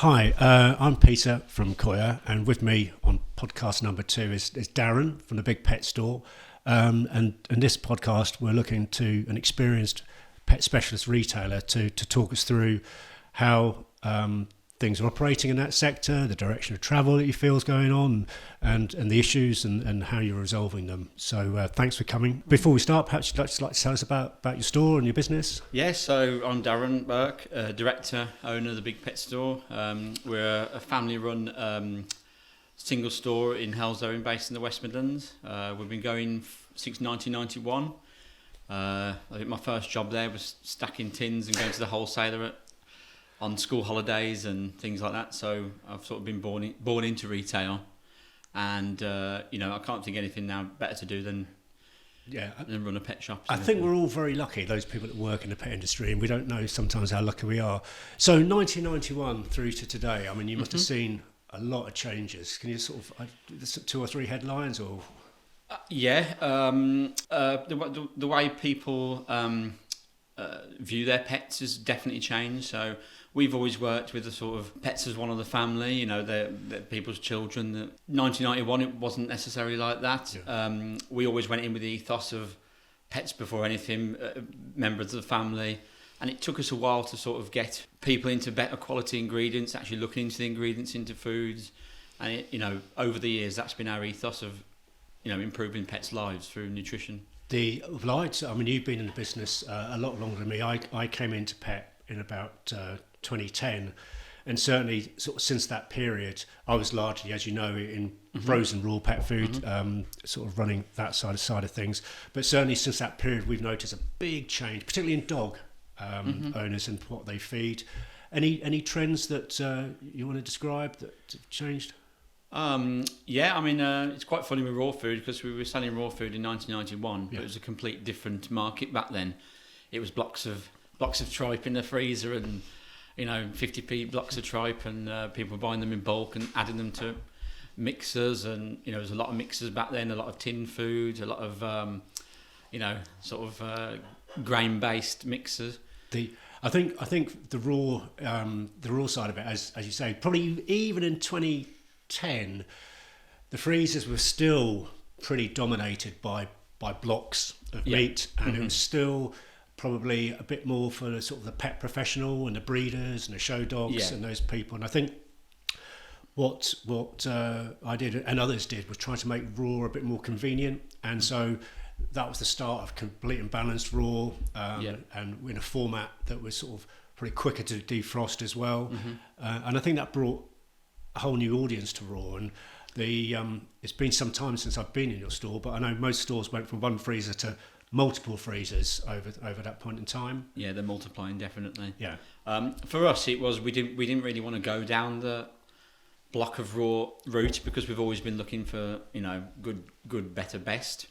Hi, I'm Peter from COYA, and with me on podcast number 2 is Darren from the Big Pet Store. And in this podcast, we're looking to an experienced pet specialist retailer to talk us through how things are operating in that sector, the direction of travel that you feel is going on, and the issues and how you're resolving them. So thanks for coming. Before we start, perhaps you'd like to tell us about your store and your business? Yes, so I'm Darren Burke, director, owner of the Big Pet Store. We're a family-run single store in Helsdale, based in the West Midlands. We've been going since 1991. I think my first job there was stacking tins and going to the wholesaler on school holidays and things like that. So I've sort of been born into retail, and I can't think anything now better to do than run a pet shop. I think we're all very lucky, those people that work in the pet industry, and we don't know sometimes how lucky we are. So 1991 through to today, I mean, you must have seen a lot of changes. Can you sort of 2 or 3 headlines or? The way people view their pets has definitely changed. So we've always worked with the sort of pets as one of the family, they're people's children. 1991, it wasn't necessarily like that. Yeah. We always went in with the ethos of pets before anything, members of the family. And it took us a while to sort of get people into better quality ingredients, actually looking into the ingredients into foods. And, over the years, that's been our ethos of, improving pets' lives through nutrition. The lights, I mean, you've been in the business a lot longer than me. I came into pet in about 2010, and certainly sort of since that period, I was largely, as you know, in frozen raw pet food, sort of running that side of things. But certainly since that period, we've noticed a big change, particularly in dog owners and what they feed. Any trends that you want to describe that have changed? It's quite funny with raw food, because we were selling raw food in 1991, but it was a complete different market back then. It was blocks of tripe in the freezer, and 50p blocks of tripe, and people were buying them in bulk and adding them to mixers, and there was a lot of mixers back then, a lot of tin food, a lot of grain-based mixers. I think the raw side of it, as you say, probably even in 2010, the freezers were still pretty dominated by blocks of meat, and it was still probably a bit more for the sort of the pet professional and the breeders and the show dogs and those people. And I think what I did and others did was try to make raw a bit more convenient, and so that was the start of complete and balanced raw, and in a format that was sort of pretty quicker to defrost as well. And I think that brought a whole new audience to raw. And it's been some time since I've been in your store, but I know most stores went from one freezer to multiple freezers over that point in time. Yeah, they're multiplying, definitely. Yeah. For us, it was we didn't really want to go down the block of raw route, because we've always been looking for good, better, best.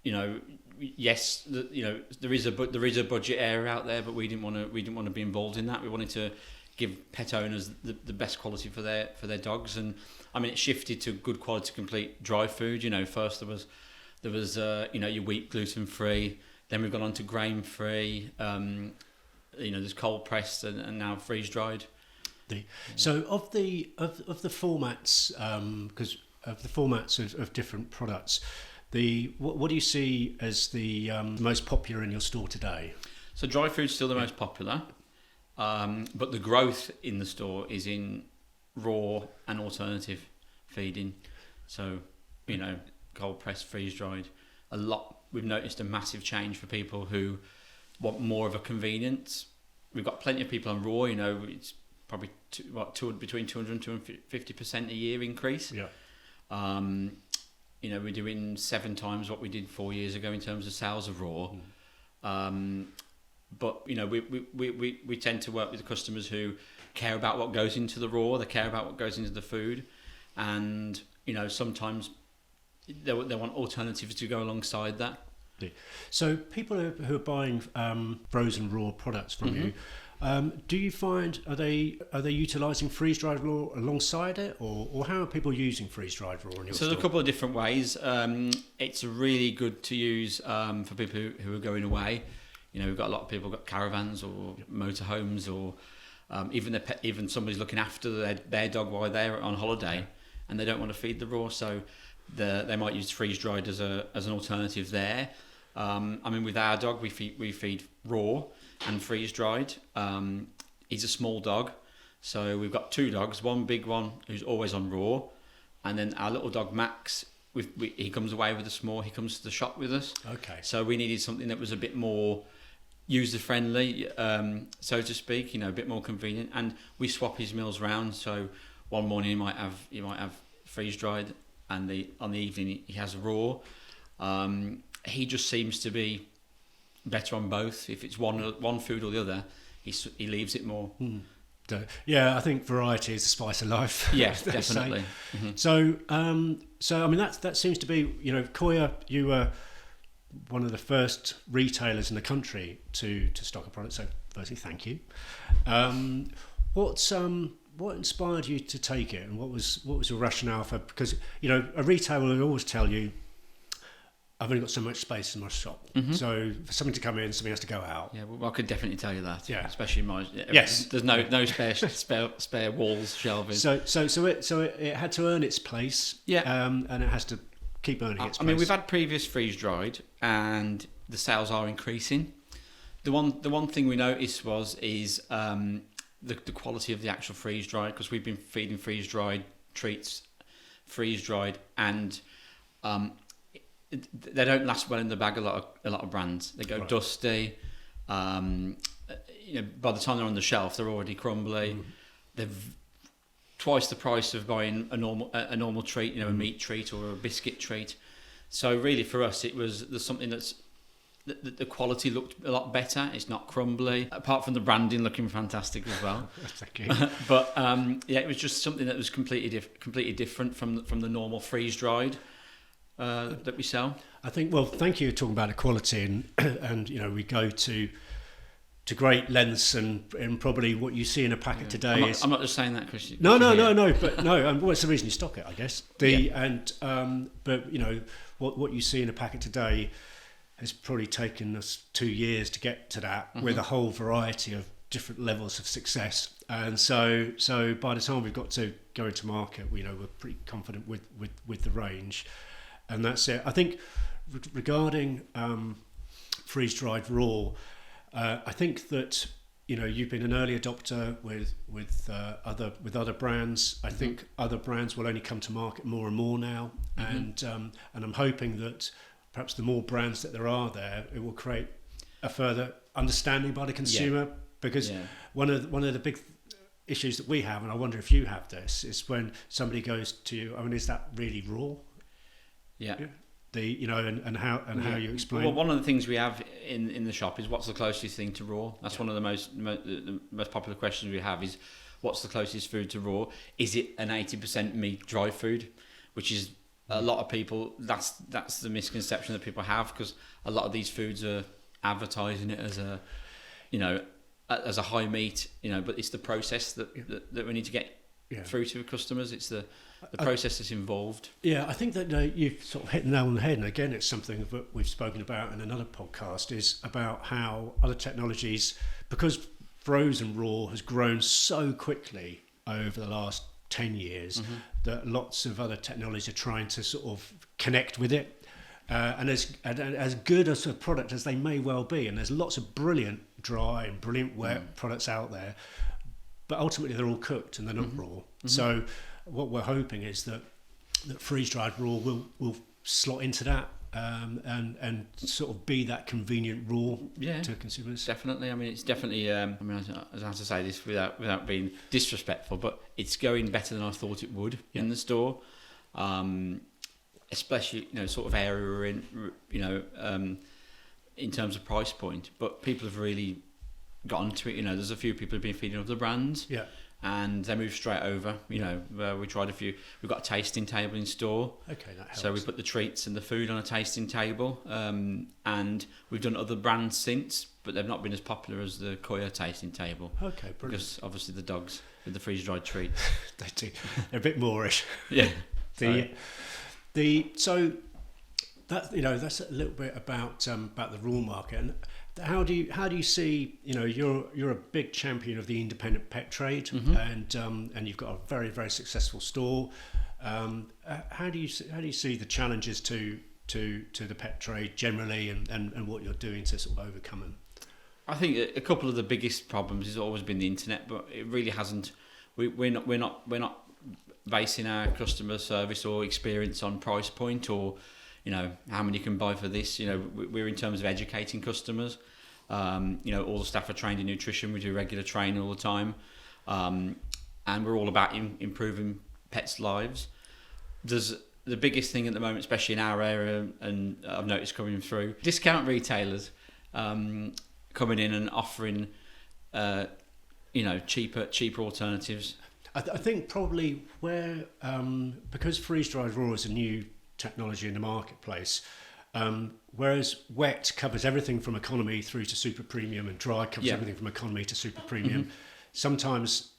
Yes, there is a budget area out there, but we didn't want to be involved in that. We wanted to give pet owners the best quality for their dogs, and I mean, it shifted to good quality complete dry food. First there was your wheat gluten free, then we've gone on to grain free. There's cold pressed and now freeze dried. So of the formats, because of the formats of different products, what do you see as the most popular in your store today? So dry food's still the most popular, but the growth in the store is in raw and alternative feeding. So cold pressed, freeze dried. We've noticed a massive change for people who want more of a convenience. We've got plenty of people on raw. It's probably between 200 and 250% a year increase. Yeah. We're doing 7 times what we did 4 years ago in terms of sales of raw. But we tend to work with customers who care about what goes into the raw. They care about what goes into the food, and sometimes they want alternatives to go alongside that. So people who are buying frozen raw products from you, do you find are they utilising freeze dried raw alongside it, or how are people using freeze dried raw in your store? So there's a couple of different ways. It's really good to use for people who are going away. We've got a lot of people got caravans or motorhomes or Even somebody's looking after their dog while they're on holiday, and they don't want to feed the raw, so they might use freeze dried as an alternative there. I mean, with our dog, we feed raw and freeze dried. He's a small dog, so we've got two dogs. One big one who's always on raw, and then our little dog Max. He comes away with us more. He comes to the shop with us. Okay. So we needed something that was a bit more user friendly, so to speak. A bit more convenient. And we swap his meals round. So one morning he might have freeze dried, and on the evening he has raw. He just seems to be better on both. If it's one food or the other, he leaves it more. Yeah, I think variety is the spice of life. Yeah, definitely. So I mean that seems to be, COYA, you were one of the first retailers in the country to stock a product. So firstly, thank you. What inspired you to take it, and what was your rationale for? Because a retailer will always tell you, I've only got so much space in my shop, so for something to come in, something has to go out. Yeah, well, I could definitely tell you that. Yeah, especially yes. There's no spare walls, shelving. So it had to earn its place. Yeah, and it has to keep earning its place. I mean, we've had previous freeze dried, and the sales are increasing. The one thing we noticed is the quality of the actual freeze dried, because we've been feeding freeze dried treats, freeze dried, and they don't last well in the bag. A lot of brands, they go dusty. By the time they're on the shelf, they're already crumbly. They're twice the price of buying a normal treat, a meat treat or a biscuit treat. So really, for us, there's something that's the quality looked a lot better. It's not crumbly, apart from the branding looking fantastic as well. Thank you. But it was just something that was completely different from the normal freeze dried that we sell. I think. Well, thank you for talking about the quality, and we go to great lengths, and probably what you see in a packet today I'm not just saying that, Chris. No, but no. Well, it's the reason you stock it, I guess. But what you see in a packet today has probably taken us 2 years to get to that, with a whole variety of different levels of success. And so by the time we've got to go into market, we're pretty confident with the range, and that's it. I think regarding freeze-dried raw, I think that you've been an early adopter with other brands. I think other brands will only come to market more and more now, and I'm hoping that perhaps the more brands that there are there, it will create a further understanding by the consumer. Because one of the big issues that we have, and I wonder if you have this, is when somebody goes to you, I mean, is that really raw? Yeah. And how you explain. Well, one of the things we have in the shop is, what's the closest thing to raw? That's one of the most popular questions we have, is what's the closest food to raw? Is it an 80% meat dry food? Which is a lot of people, that's the misconception that people have, because a lot of these foods are advertising it as a high meat, but it's the process that we need to get through to customers. It's the process that's involved. Yeah, I think that you've sort of hit the nail on the head, and again, it's something that we've spoken about in another podcast, is about how other technologies, because frozen raw has grown so quickly over the last 10 years, that lots of other technologies are trying to sort of connect with it. And as good as a product as they may well be, and there's lots of brilliant dry and brilliant wet products out there, but ultimately they're all cooked and they're not raw. So what we're hoping is that freeze-dried raw will slot into that, and sort of be that convenient raw to consumers. Definitely. I mean, it's definitely. I have to say this without being disrespectful, but it's going better than I thought it would in the store. Especially, sort of area we're in, in terms of price point. But people have really gotten to it. There's a few people who've been feeding other brands. Yeah. And they move straight over. We tried a few. We've got a tasting table in store. Okay, that helps. So we put the treats and the food on a tasting table, and we've done other brands since, but they've not been as popular as the COYA tasting table. Okay, brilliant. Because obviously the dogs with the freeze-dried treats. They do. They're a bit moreish. Yeah. So that that's a little bit about the raw market, and how do you see, you're a big champion of the independent pet trade, and you've got a very, very successful store. How do you see the challenges to the pet trade generally, and what you're doing to sort of overcome them? I think a couple of the biggest problems has always been the internet, but it really hasn't. We're not basing our customer service or experience on price point, or how many you can buy for this. We're in terms of educating customers. All the staff are trained in nutrition. We do regular training all the time, and we're all about improving pets' lives. There's the biggest thing at the moment, especially in our area, and I've noticed coming through, discount retailers coming in and offering cheaper alternatives. I think probably where because freeze-dried raw is a new technology in the marketplace, whereas wet covers everything from economy through to super premium, and dry covers everything from economy to super premium. Sometimes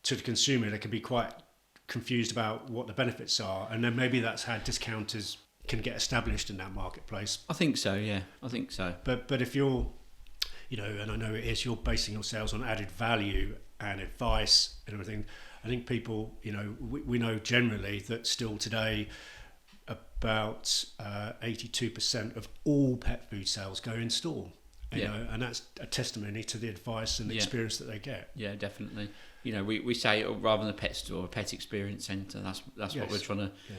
to the consumer they can be quite confused about what the benefits are, and then maybe that's how discounters can get established in that marketplace. I think so, yeah. I think so. But if you're, and I know it is, you're basing your sales on added value and advice and everything. I think people, we know generally that still today about 82% of all pet food sales go in store. You know, and that's a testimony to the advice and the experience that they get. Yeah, definitely. We say rather than a pet store, a pet experience centre. That's what we're trying to. Yeah.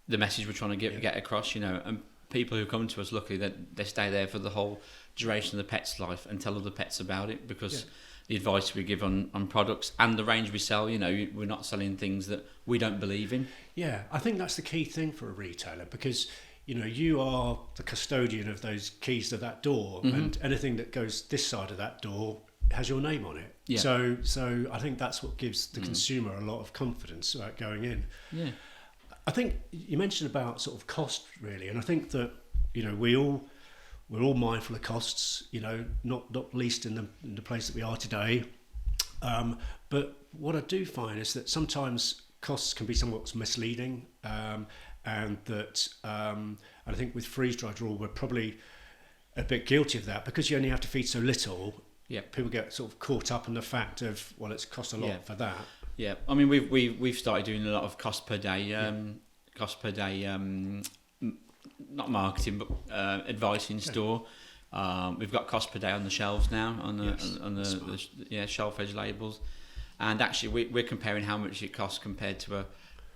The message we're trying to get across. And people who come to us, luckily, that they stay there for the whole duration of the pet's life and tell other pets about it, because the advice we give on products and the range we sell, we're not selling things that we don't believe in. Yeah, I think that's the key thing for a retailer, because you are the custodian of those keys to that door, and anything that goes this side of that door has your name on it. Yeah. So I think that's what gives the consumer a lot of confidence about going in. Yeah. I think you mentioned about sort of cost, really, and I think that we're all mindful of costs. Not least in the place that we are today. But what I do find is that sometimes costs can be somewhat misleading. And that and I think with freeze-dried raw we're probably a bit guilty of that, because you only have to feed so little. Yeah, people get sort of caught up in the fact of, well, it's cost a lot for that. Yeah, I mean we've started doing a lot of cost per day, not marketing but advice in store. We've got cost per day on the shelves now on the shelf edge labels, and actually we're comparing how much it costs compared to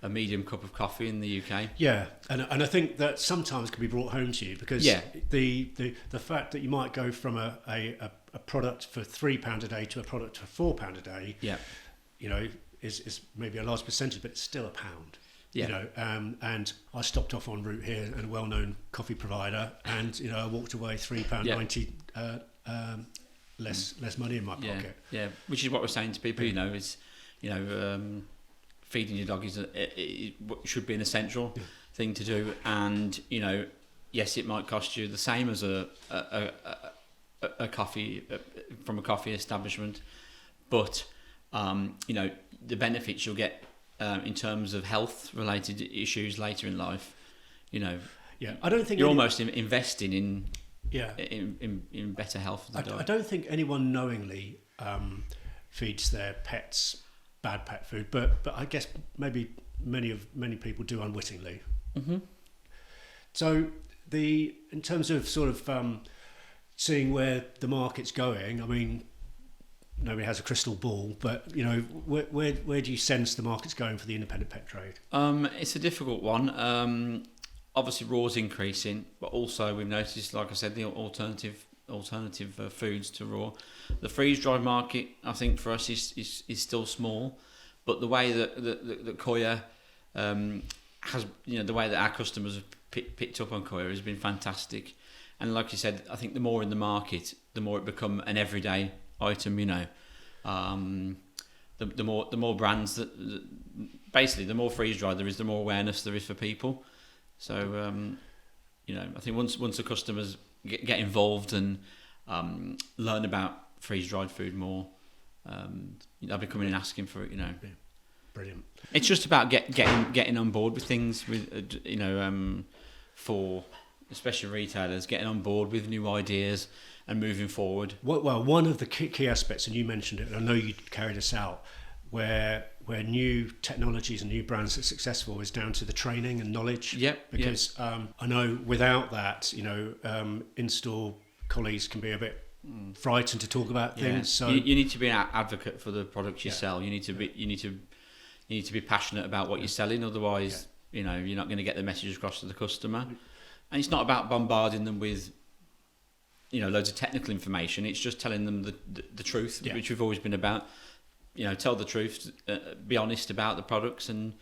a medium cup of coffee in the UK. Yeah, and I think that sometimes can be brought home to you, because the fact that you might go from a product for £3 a day to a product for £4 a day, is maybe a large percentage, but it's still £1. Yeah. And I stopped off en route here at a well-known coffee provider, and I walked away £3.90 less money in my pocket. Yeah, which is what we're saying to people. Feeding your dog it should be an essential thing to do, and yes, it might cost you the same as a coffee from a coffee establishment, but the benefits you'll get in terms of health related issues later in life. I don't think you're almost investing in better health for the dog. I don't think anyone knowingly feeds their pets bad pet food, but I guess maybe many people do unwittingly. So in terms of sort of seeing where the market's going, I mean, nobody has a crystal ball, but where do you sense the market's going for the independent pet trade? It's a difficult one. Obviously raw's increasing, but also we've noticed, like I said, the alternative foods to raw. The freeze-dried market, I think, for us is still small, but the way that COYA has, the way that our customers have picked up on COYA has been fantastic. And like you said, I think the more in the market, the more it become an everyday item. The more brands basically the more freeze-dried there is, the more awareness there is for people. So I think once the customers get involved and learn about freeze-dried food more, they'll be coming and asking for it. Brilliant. It's just about getting on board with things, with for especially retailers, getting on board with new ideas and moving forward. Well, one of the key aspects, and you mentioned it, and I know you carried us out, where new technologies and new brands are successful is down to the training and knowledge. Yep. Because I know without that, in-store colleagues can be a bit frightened to talk about things. So you need to be an advocate for the products you sell. You need to be passionate about what you're selling. Otherwise, you're not going to get the message across to the customer. And it's not about bombarding them with loads of technical information. It's just telling them the truth, which we've always been about. Tell the truth, be honest about the products, and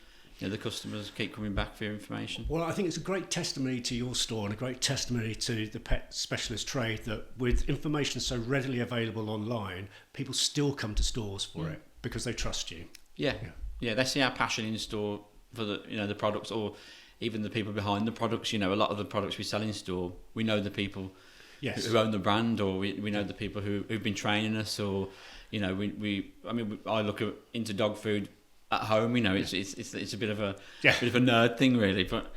the customers keep coming back for your information. Well, I think it's a great testimony to your store and a great testimony to the pet specialist trade that with information so readily available online, people still come to stores for it because they trust you. Yeah, they see our passion in store for the products, or even the people behind the products. A lot of the products we sell in store, we know the people who own the brand, or we know the people who've been training us, or I look into dog food at home. It's a bit of a nerd thing really, but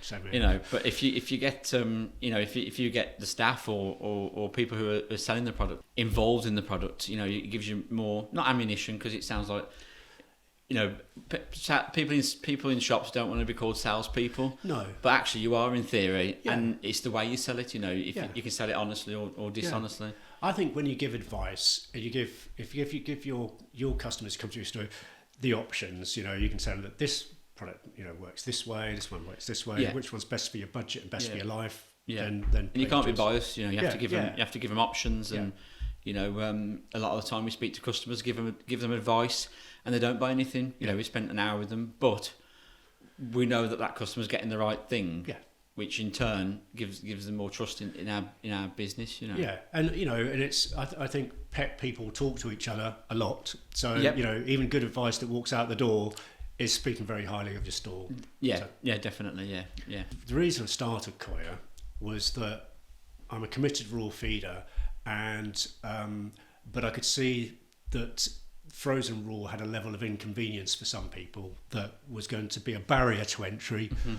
but if you get if you get the staff or people who are selling the product involved in the product, it gives you more, not ammunition, because it sounds like people in shops don't want to be called salespeople. No, but actually you are in theory, and it's the way you sell it. If you can sell it honestly or dishonestly. I think when you give advice, if you give your customers who come to your store the options, you can say that this product works this way, this one works this way, which one's best for your budget and best for your life. Then and you can't be biased. You have to give them. You have to give them options, and a lot of the time we speak to customers, give them advice, and they don't buy anything. We spent an hour with them, but we know that customer's getting the right thing. Yeah. Which in turn gives them more trust in our business. Yeah, and and it's I think pet people talk to each other a lot. So even good advice that walks out the door is speaking very highly of your store. Yeah, so, definitely. Yeah. The reason I started COYA was that I'm a committed raw feeder, and but I could see that frozen raw had a level of inconvenience for some people that was going to be a barrier to entry. Mm-hmm.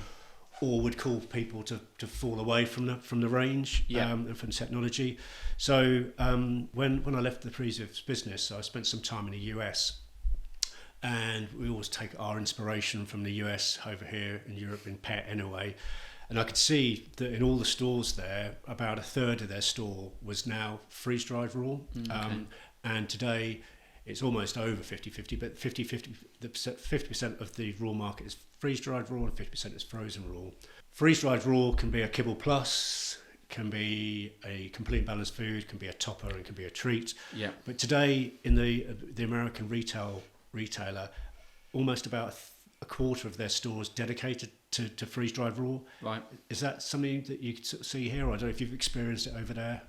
Or would call people to fall away from the range and from technology. So when I left the previous business, I spent some time in the US, and we always take our inspiration from the US over here in Europe in pet anyway. And I could see that in all the stores there, about a third of their store was now freeze-dried raw. Okay. And today it's almost over 50-50, but 50% of the raw market is freeze-dried raw and 50% is frozen raw. Freeze-dried raw can be a kibble plus, can be a complete balanced food, can be a topper, and can be a treat. Yeah. But today in the American retailer, almost about a quarter of their stores dedicated to freeze-dried raw. Right. Is that something that you could see here? Or I don't know if you've experienced it over there.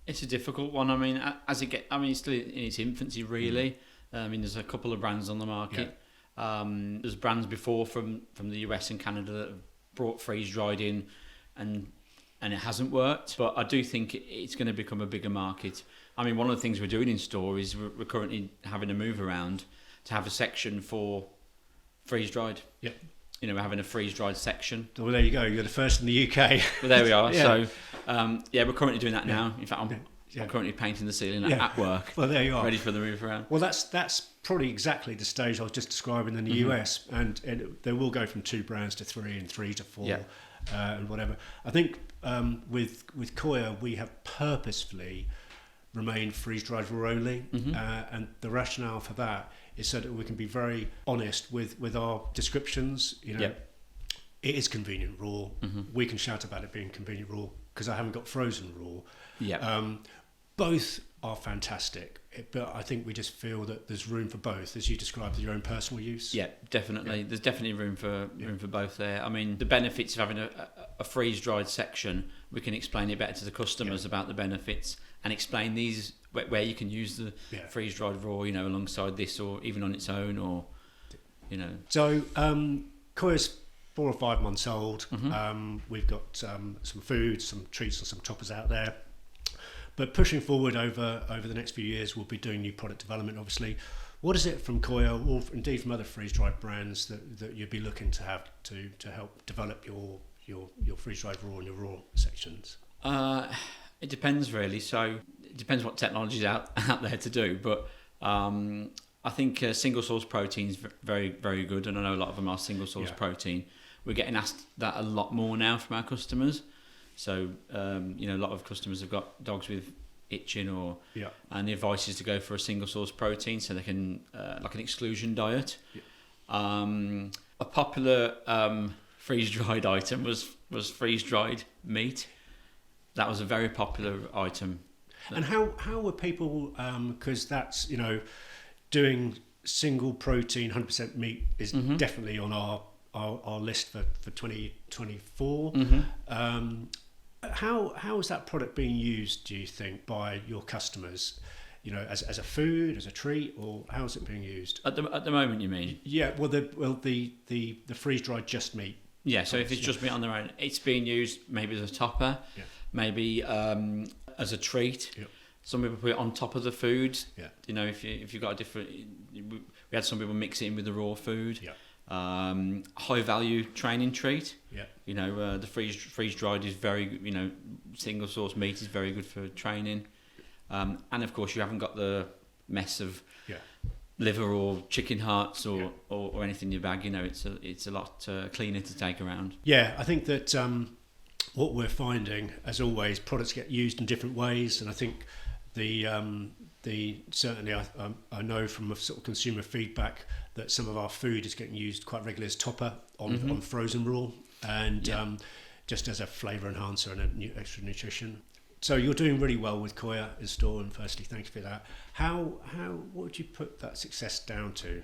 It's a difficult one. It's still in its infancy, really. There's a couple of brands on the market. Yeah. There's brands before from the US and Canada that have brought freeze-dried in, and it hasn't worked. But I do think it's going to become a bigger market. One of the things we're doing in store is we're currently having a move around to have a section for freeze-dried. Yeah. We're having a freeze-dried section. Well, there you go. You're the first in the UK. Well, there we are. Yeah. So, we're currently doing that now. In fact, I'm currently painting the ceiling at work. Well, there you are. Ready for the move around. Well, that's probably exactly the stage I was just describing in the US. And they will go from 2 brands to 3 and 3 to 4 and whatever. I think with COYA, we have purposefully remained freeze-dried raw only. Mm-hmm. And the rationale for that is so that we can be very honest with our descriptions. It is convenient raw. Mm-hmm. We can shout about it being convenient raw because I haven't got frozen raw. Yeah. Both are fantastic, but I think we just feel that there's room for both, as you described, for your own personal use. Yeah, definitely. Yeah. There's definitely room for both there. The benefits of having a freeze-dried section, we can explain it better to the customers about the benefits, and explain these where you can use the freeze-dried raw, alongside this, or even on its own, or So COYA's 4 or 5 months old. Mm-hmm. We've got some food, some treats, and some toppers out there. But pushing forward over the next few years, we'll be doing new product development, obviously. What is it from COYA, or indeed from other freeze-dried brands, that you'd be looking to have to help develop your freeze-dried raw and your raw sections? It depends really. So it depends what technology's out there to do. But I think single source protein is very, very good, and I know a lot of them are single source protein. We're getting asked that a lot more now from our customers. So a lot of customers have got dogs with itching, and the advice is to go for a single source protein, so they can like an exclusion diet. A popular freeze dried item was freeze dried meat. That was a very popular item. And how were people? Because that's doing single protein 100% meat is definitely on our list for 2024. How is that product being used, do you think, by your customers? As a food, as a treat, or how is it being used at the moment? You mean? Yeah. Well, the freeze dried just meat. Yeah. So if it's just meat on their own, it's being used maybe as a topper, maybe as a treat. Yeah. Some people put it on top of the food. Yeah. If you've got a different, we had some people mix it in with the raw food. Yeah. High value training treat. Yeah. The freeze dried is very, single source meat is very good for training. And of course you haven't got the mess of liver or chicken hearts or anything in your bag. It's a lot cleaner to take around. Yeah, I think that what we're finding, as always, products get used in different ways, and I think certainly I know from a sort of consumer feedback that some of our food is getting used quite regularly as topper on frozen raw, and just as a flavour enhancer and extra nutrition. So you're doing really well with COYA in store, and firstly, thank you for that. What would you put that success down to?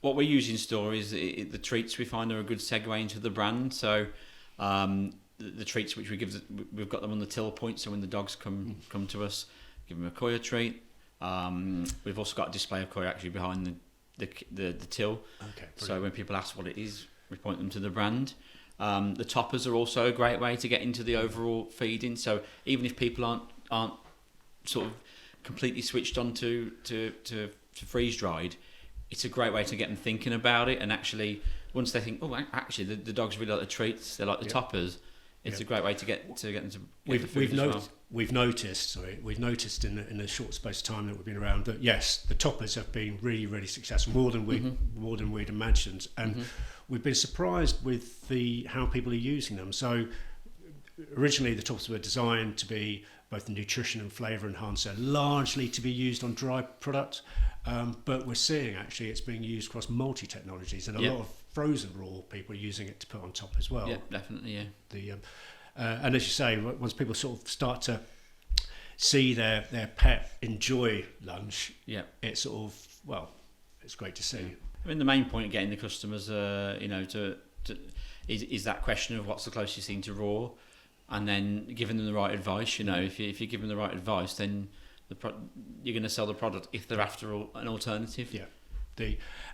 What we use in store is the treats we find are a good segue into the brand. So the treats which we've got them on the till point. So when the dogs come to us, give them a COYA treat. We've also got a display of COYA actually behind the till. Okay. So when people ask what it is, we point them to the brand. The toppers are also a great way to get into the overall feeding. So even if people aren't sort of completely switched on to freeze dried, it's a great way to get them thinking about it. And actually, once they think, oh, actually the dogs really like the treats, they like the toppers. It's a great way to get them to. We've noticed in the short space of time that we've been around that yes, the toppers have been really, really successful, more than we'd imagined, and we've been surprised with how people are using them. So originally the toppers were designed to be both a nutrition and flavour enhancer, largely to be used on dry products, but we're seeing actually it's being used across multi-technologies, and a lot of frozen raw people are using it to put on top as well. Yeah, definitely, yeah. And as you say, once people sort of start to see their pet enjoy lunch, it's sort of, it's great to see. I mean, the main point of getting the customers, is that question of what's the closest thing to raw, and then giving them the right advice. If you give them the right advice, then you're going to sell the product if they're after an alternative. Yeah.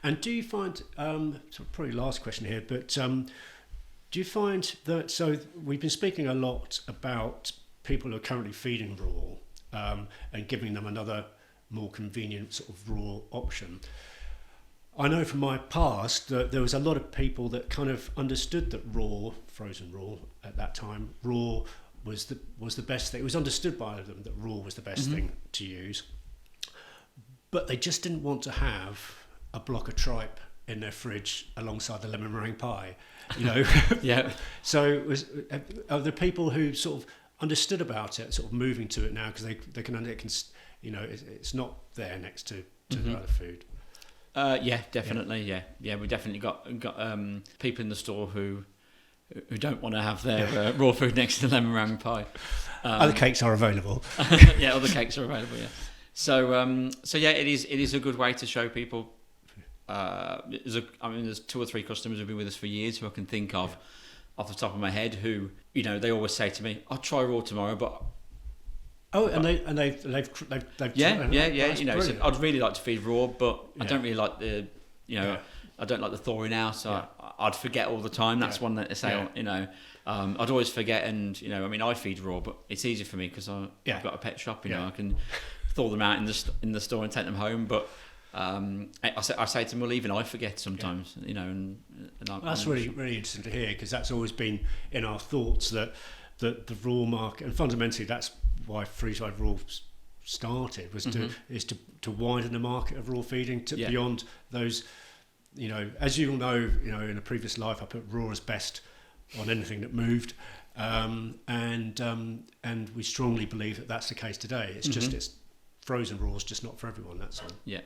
And do you find, probably last question here, but do you find that, so we've been speaking a lot about people who are currently feeding raw and giving them another more convenient sort of raw option. I know from my past that there was a lot of people that kind of understood that frozen raw at that time, raw was the best thing. It was understood by them that raw was the best thing to use, but they just didn't want to have a block of tripe in their fridge alongside the lemon meringue pie, Yeah. So are there people who sort of understood about it, sort of moving to it now because they can it's not there next to the other food. Yeah, definitely. Yeah. We definitely got people in the store who don't want to have their raw food next to the lemon meringue pie. Other cakes are available. Yeah, other cakes are available. Yeah. So yeah, it is a good way to show people. There's 2 or 3 customers who've been with us for years who I can think of off the top of my head who they always say to me, "I'll try raw tomorrow," but they've So I'd really like to feed raw, but I don't really like the I don't like the thawing out, so I'd forget all the time. That's one that they say, I'd always forget, and I feed raw, but it's easier for me because I've got a pet shop. I can thaw them out in the store and take them home, but. I say to them, well, even I forget sometimes, and that's really, really interesting to hear, because that's always been in our thoughts that the raw market, and fundamentally that's why freeze-dried raw started, was to widen the market of raw feeding to beyond those. As you all know, in a previous life I put raw as best on anything that moved, and we strongly believe that that's the case today. It's just it's frozen raw is just not for everyone. That's all. Yeah,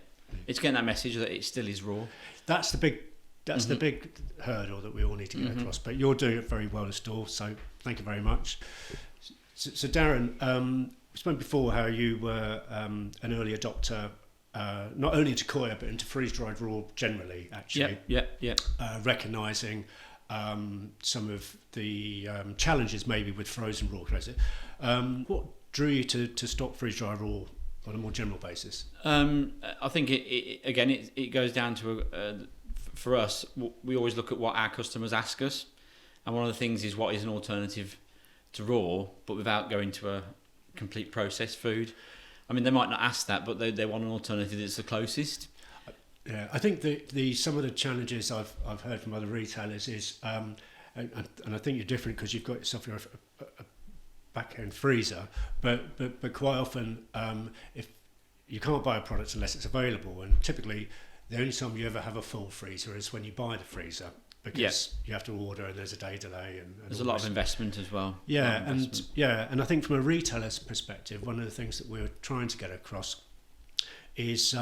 it's getting that message that it still is raw. That's the big hurdle that we all need to get across. But you're doing it very well in store, so thank you very much. So Darren, we spoke before how you were an early adopter, not only into COYA but into freeze-dried raw generally. Actually, recognising some of the challenges maybe with frozen raw. What drew you to stock freeze-dried raw on a more general basis? I think it goes down to for us, we always look at what our customers ask us, and one of the things is what is an alternative to raw, but without going to a complete processed food. I mean, they might not ask that, but they want an alternative that's the closest. Yeah, I think the some of the challenges I've heard from other retailers is, and I think you're different because you've got yourself a back-end freezer, but quite often if you can't buy a product unless it's available, and typically the only time you ever have a full freezer is when you buy the freezer, because you have to order and there's a day delay and there's a lot of investment as well. And I think from a retailer's perspective, one of the things that we're trying to get across is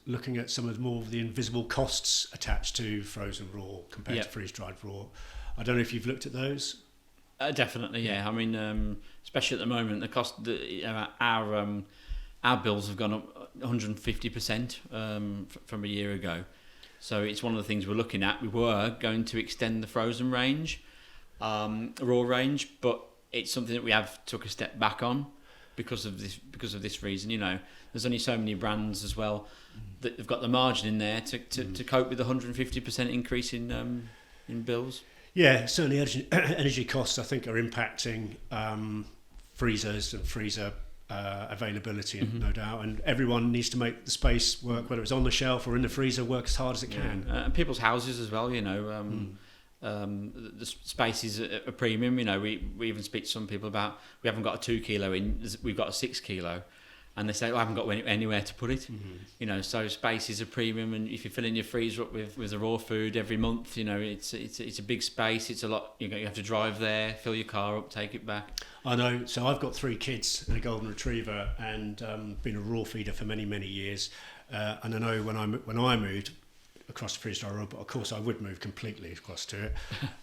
looking at some of more of the invisible costs attached to frozen raw compared to freeze-dried raw. I don't know if you've looked at those. Definitely, yeah. I mean, especially at the moment, the cost, our bills have gone up 150% from a year ago. So it's one of the things we're looking at. We were going to extend the frozen range, raw range, but it's something that we have took a step back on because of this reason. There's only so many brands as well that have got the margin in there to cope with the 150% increase in bills. Yeah, certainly energy costs I think are impacting freezers and freezer availability, no doubt, and everyone needs to make the space work, whether it's on the shelf or in the freezer, work as hard as it can. And people's houses as well, the space is a premium. We even speak to some people about, we haven't got a 2 kilo in, we've got a 6 kilo, and they say, I haven't got anywhere to put it. So space is a premium, and if you're filling your freezer up with the raw food every month, it's a big space. It's a lot. You have to drive there, fill your car up, take it back. I know. So I've got 3 kids and a golden retriever, and been a raw feeder for many years. And I know when I moved across the freeze-dried raw, but of course I would move completely across to it.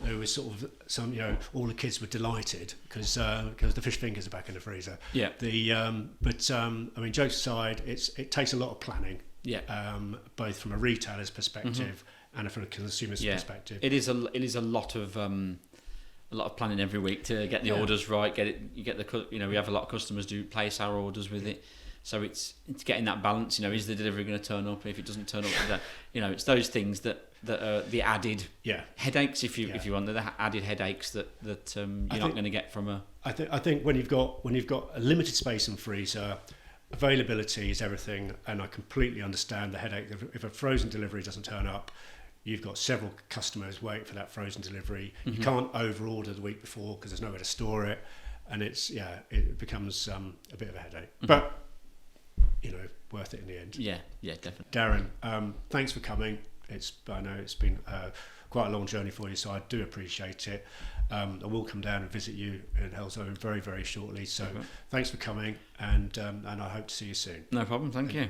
There was sort of some, all the kids were delighted because the fish fingers are back in the freezer. Yeah. I mean, jokes aside, it takes a lot of planning. Yeah. Both from a retailer's perspective and from a consumer's perspective. It is a lot of planning every week to get the orders right. We have a lot of customers do place our orders with it. So it's getting that balance. Is the delivery going to turn up? If it doesn't turn up, it's those things that are the added headaches. If you want, the added headaches that you're not going to get from a. I think when you've got a limited space in freezer, availability is everything, and I completely understand the headache. If a frozen delivery doesn't turn up, you've got several customers waiting for that frozen delivery. You can't over-order the week before because there's nowhere to store it, and it becomes a bit of a headache. But worth it in the end. Yeah, definitely. Darren, thanks for coming. I know it's been quite a long journey for you, so I do appreciate it. I will come down and visit you in Hellzone very shortly. So thanks for coming, and I hope to see you soon. No problem. Thank you.